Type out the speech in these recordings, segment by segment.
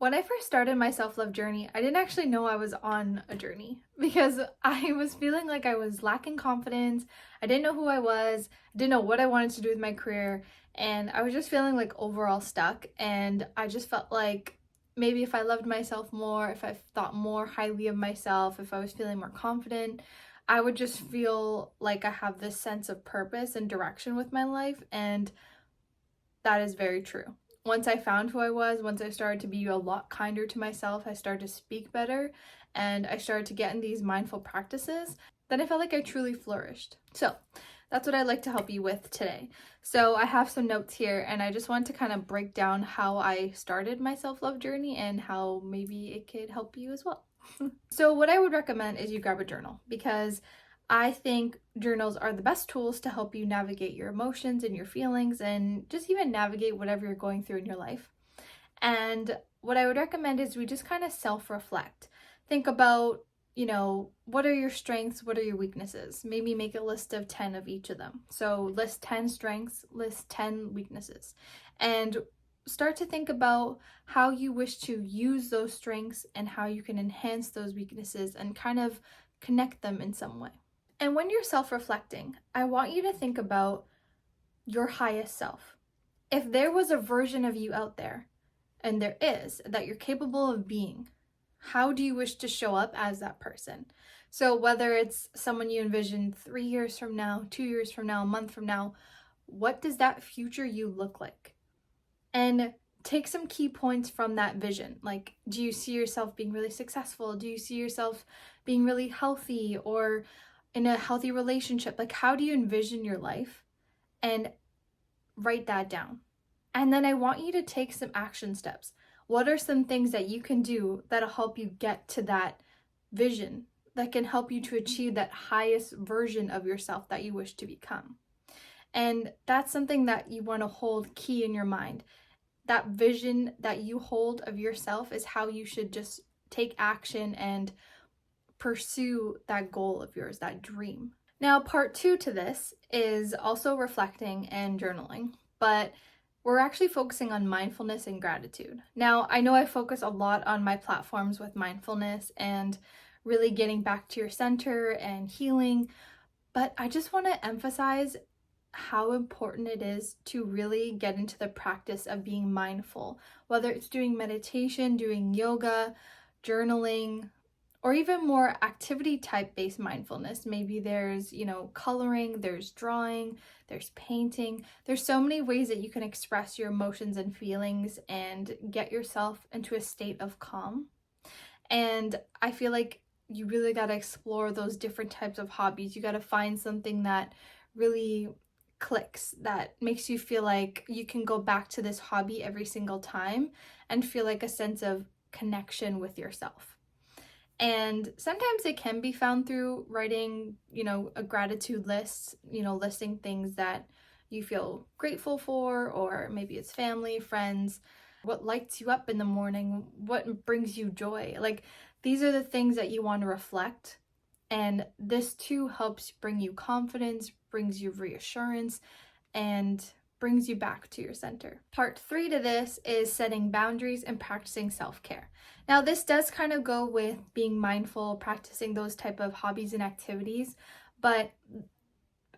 When I first started my self-love journey, I didn't actually know I was on a journey because I was feeling like I was lacking confidence. I didn't know who I was, I didn't know what I wanted to do with my career, and I was just feeling like overall stuck. And I just felt like maybe if I loved myself more, if I thought more highly of myself, if I was feeling more confident, I would just feel like I have this sense of purpose and direction with my life. And that is very true. Once I found who I was, once I started to be a lot kinder to myself, I started to speak better, and I started to get in these mindful practices, then I felt like I truly flourished. So that's what I'd like to help you with today. So I have some notes here, and I just want to kind of break down how I started my self-love journey and how maybe it could help you as well. So what I would recommend is you grab a journal, because I think journals are the best tools to help you navigate your emotions and your feelings and just even navigate whatever you're going through in your life. And what I would recommend is we just kind of self-reflect. Think about, what are your strengths? What are your weaknesses? Maybe make a list of 10 of each of them. So list 10 strengths, list 10 weaknesses, and start to think about how you wish to use those strengths and how you can enhance those weaknesses and kind of connect them in some way. And when you're self-reflecting, I want you to think about your highest self. If there was a version of you out there, and there is, that you're capable of being, how do you wish to show up as that person? So whether it's someone you envision 3 years from now, 2 years from now, a month from now, what does that future you look like? And take some key points from that vision. Like, do you see yourself being really successful? Do you see yourself being really healthy or in a healthy relationship? Like, how do you envision your life? And write that down. And then I want you to take some action steps. What are some things that you can do that'll help you get to that vision, that can help you to achieve that highest version of yourself that you wish to become? And that's something that you want to hold key in your mind. That vision that you hold of yourself is how you should just take action and pursue that goal of yours, that dream. Now, part 2 to this is also reflecting and journaling, but we're actually focusing on mindfulness and gratitude. Now, I know I focus a lot on my platforms with mindfulness and really getting back to your center and healing, but I just want to emphasize how important it is to really get into the practice of being mindful, whether it's doing meditation, doing yoga, journaling, or even more activity type based mindfulness. Maybe there's, coloring, there's drawing, there's painting. There's so many ways that you can express your emotions and feelings and get yourself into a state of calm. And I feel like you really got to explore those different types of hobbies. You got to find something that really clicks, that makes you feel like you can go back to this hobby every single time and feel like a sense of connection with yourself. And sometimes it can be found through writing, a gratitude list, listing things that you feel grateful for, or maybe it's family, friends, what lights you up in the morning, what brings you joy. Like, these are the things that you want to reflect. And this too helps bring you confidence, brings you reassurance, and brings you back to your center. Part 3 to this is setting boundaries and practicing self-care. Now, this does kind of go with being mindful, practicing those type of hobbies and activities, but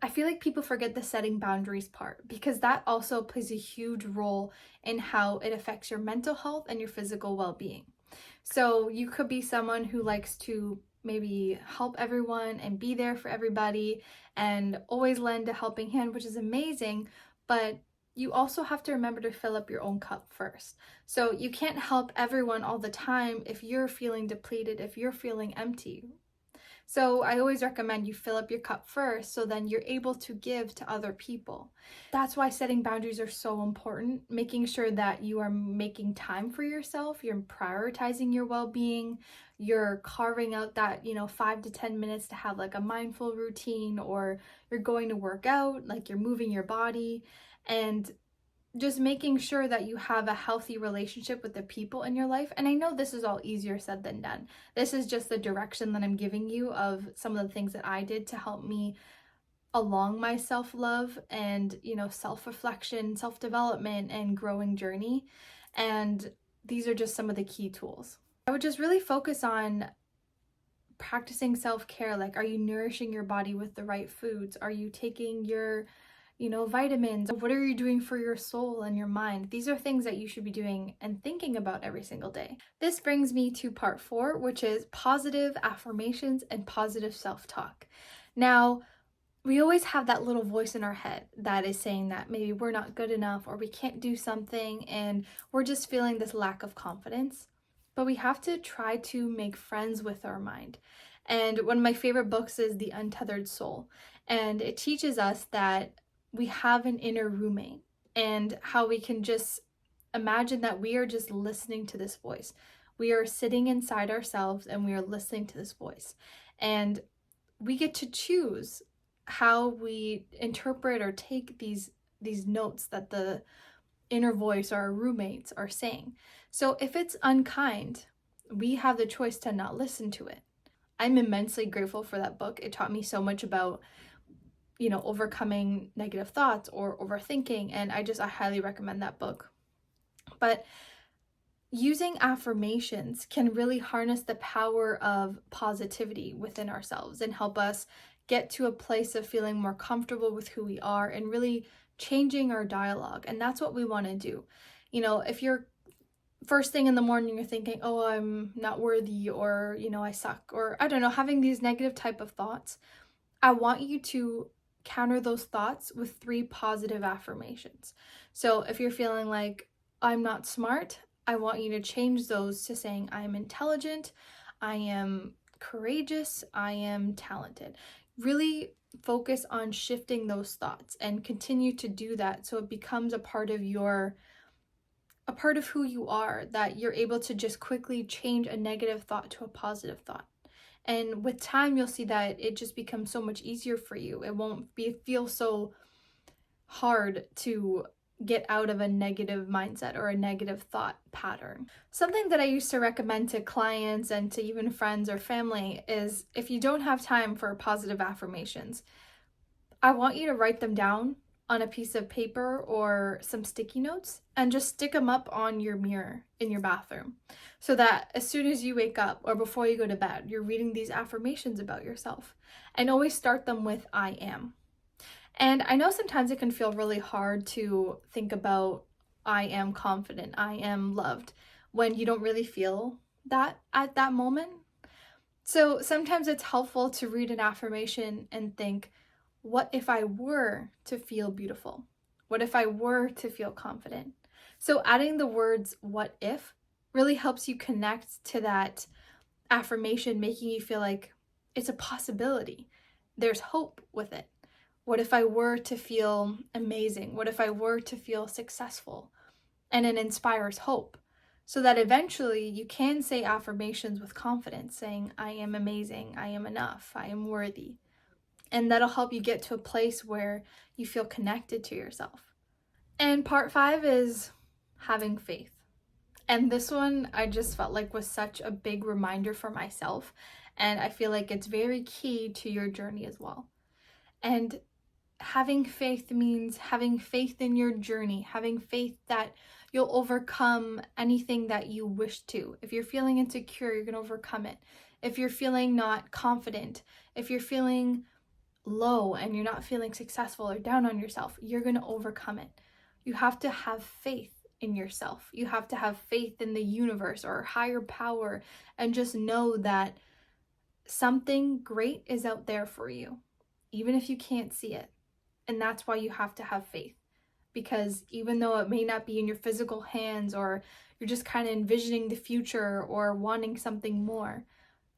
I feel like people forget the setting boundaries part, because that also plays a huge role in how it affects your mental health and your physical well-being. So you could be someone who likes to maybe help everyone and be there for everybody and always lend a helping hand, which is amazing, but you also have to remember to fill up your own cup first. So you can't help everyone all the time if you're feeling depleted, if you're feeling empty. So I always recommend you fill up your cup first, so then you're able to give to other people. That's why setting boundaries are so important, making sure that you are making time for yourself, you're prioritizing your well-being, you're carving out that, 5 to 10 minutes to have like a mindful routine, or you're going to work out, like you're moving your body, and just making sure that you have a healthy relationship with the people in your life. And I know this is all easier said than done. This is just the direction that I'm giving you of some of the things that I did to help me along my self-love and, self-reflection, self-development, and growing journey. And these are just some of the key tools. I would just really focus on practicing self-care. Like, are you nourishing your body with the right foods? Are you taking your, vitamins? What are you doing for your soul and your mind? These are things that you should be doing and thinking about every single day. This brings me to part 4, which is positive affirmations and positive self-talk. Now, we always have that little voice in our head that is saying that maybe we're not good enough or we can't do something and we're just feeling this lack of confidence. But we have to try to make friends with our mind. And one of my favorite books is The Untethered Soul. And it teaches us that we have an inner roommate and how we can just imagine that we are just listening to this voice. We are sitting inside ourselves and we are listening to this voice. And we get to choose how we interpret or take these notes that the inner voice or our roommates are saying. So if it's unkind, we have the choice to not listen to it. I'm immensely grateful for that book. It taught me so much about, overcoming negative thoughts or overthinking, and I highly recommend that book. But using affirmations can really harness the power of positivity within ourselves and help us get to a place of feeling more comfortable with who we are and really changing our dialogue. And that's what we want to do. If you're first thing in the morning, you're thinking, oh, I'm not worthy, or, I suck, or I don't know, having these negative type of thoughts, I want you to counter those thoughts with 3 positive affirmations. So if you're feeling like I'm not smart, I want you to change those to saying I am intelligent, I am courageous, I am talented. Really focus on shifting those thoughts and continue to do that so it becomes a part of who you are, that you're able to just quickly change a negative thought to a positive thought. And with time, you'll see that it just becomes so much easier for you. It won't feel so hard to get out of a negative mindset or a negative thought pattern. Something that I used to recommend to clients and to even friends or family is, if you don't have time for positive affirmations, I want you to write them down on a piece of paper or some sticky notes and just stick them up on your mirror in your bathroom, so that as soon as you wake up or before you go to bed, you're reading these affirmations about yourself. And always start them with I am. And I know sometimes it can feel really hard to think about I am confident, I am loved, when you don't really feel that at that moment. So sometimes it's helpful to read an affirmation and think, what if I were to feel beautiful? What if I were to feel confident? So adding the words what if really helps you connect to that affirmation, making you feel like it's a possibility. There's hope with it. What if I were to feel amazing? What if I were to feel successful? And it inspires hope, so that eventually you can say affirmations with confidence, saying, I am amazing, I am enough, I am worthy. And that'll help you get to a place where you feel connected to yourself. And part 5 is having faith. And this one I just felt like was such a big reminder for myself. And I feel like it's very key to your journey as well. And having faith means having faith in your journey, having faith that you'll overcome anything that you wish to. If you're feeling insecure, you're going to overcome it. If you're feeling not confident, if you're feeling low and you're not feeling successful or down on yourself, you're going to overcome it. You have to have faith in yourself. You have to have faith in the universe or higher power, and just know that something great is out there for you, even if you can't see it. And that's why you have to have faith, because even though it may not be in your physical hands, or you're just kind of envisioning the future or wanting something more,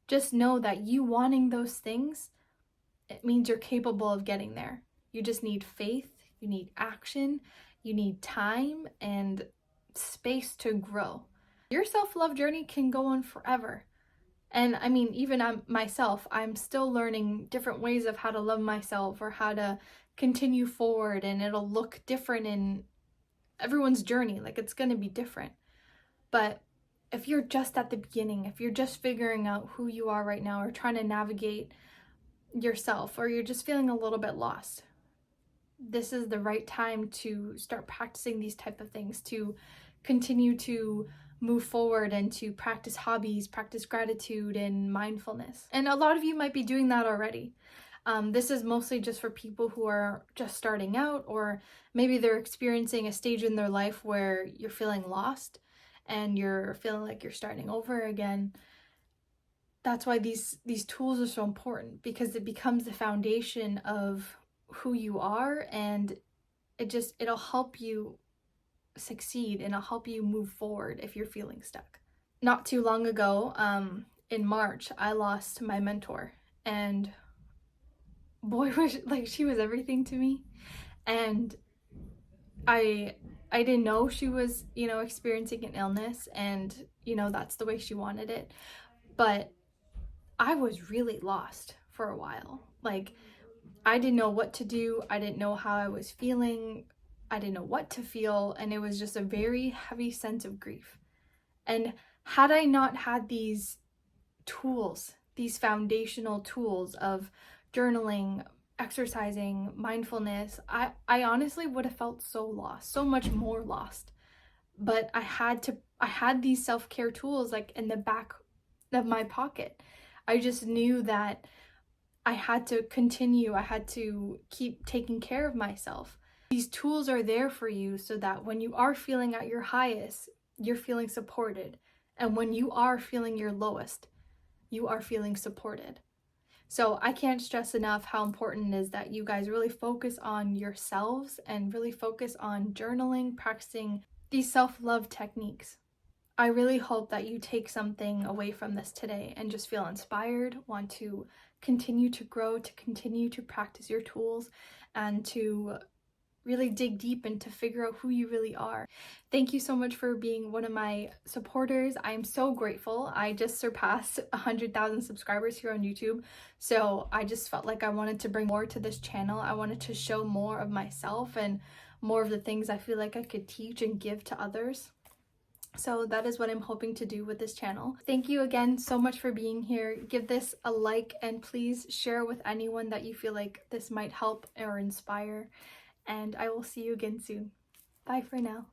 just know that you wanting those things, it means you're capable of getting there. You just need faith, you need action, you need time and space to grow. Your self-love journey can go on forever. And I mean, even myself, I'm still learning different ways of how to love myself or how to continue forward, and it'll look different in everyone's journey. Like, it's going to be different. But if you're just at the beginning, if you're just figuring out who you are right now or trying to navigate yourself, or you're just feeling a little bit lost, this is the right time to start practicing these type of things, to continue to move forward and to practice hobbies, practice gratitude and mindfulness. And a lot of you might be doing that already. This is mostly just for people who are just starting out, or maybe they're experiencing a stage in their life where you're feeling lost and you're feeling like you're starting over again. That's why these tools are so important, because it becomes the foundation of who you are, and it'll help you succeed and it'll help you move forward if you're feeling stuck. Not too long ago, in March, I lost my mentor, and boy, was like, she was everything to me. And I didn't know she was, experiencing an illness, and that's the way she wanted it. But I was really lost for a while. Like, I didn't know what to do. I didn't know how I was feeling. I didn't know what to feel, and it was just a very heavy sense of grief. And had I not had these tools, these foundational tools of journaling, exercising, mindfulness, I honestly would have felt so lost, so much more lost. But I had these self-care tools like in the back of my pocket. I just knew that I had to continue, I had to keep taking care of myself. These tools are there for you so that when you are feeling at your highest, you're feeling supported. And when you are feeling your lowest, you are feeling supported. So I can't stress enough how important it is that you guys really focus on yourselves and really focus on journaling, practicing these self-love techniques. I really hope that you take something away from this today and just feel inspired, want to continue to grow, to continue to practice your tools, and to really dig deep and to figure out who you really are. Thank you so much for being one of my supporters. I am so grateful. I just surpassed 100,000 subscribers here on YouTube, so I just felt like I wanted to bring more to this channel. I wanted to show more of myself and more of the things I feel like I could teach and give to others. So that is what I'm hoping to do with this channel. Thank you again so much for being here. Give this a like and please share with anyone that you feel like this might help or inspire. And I will see you again soon. Bye for now.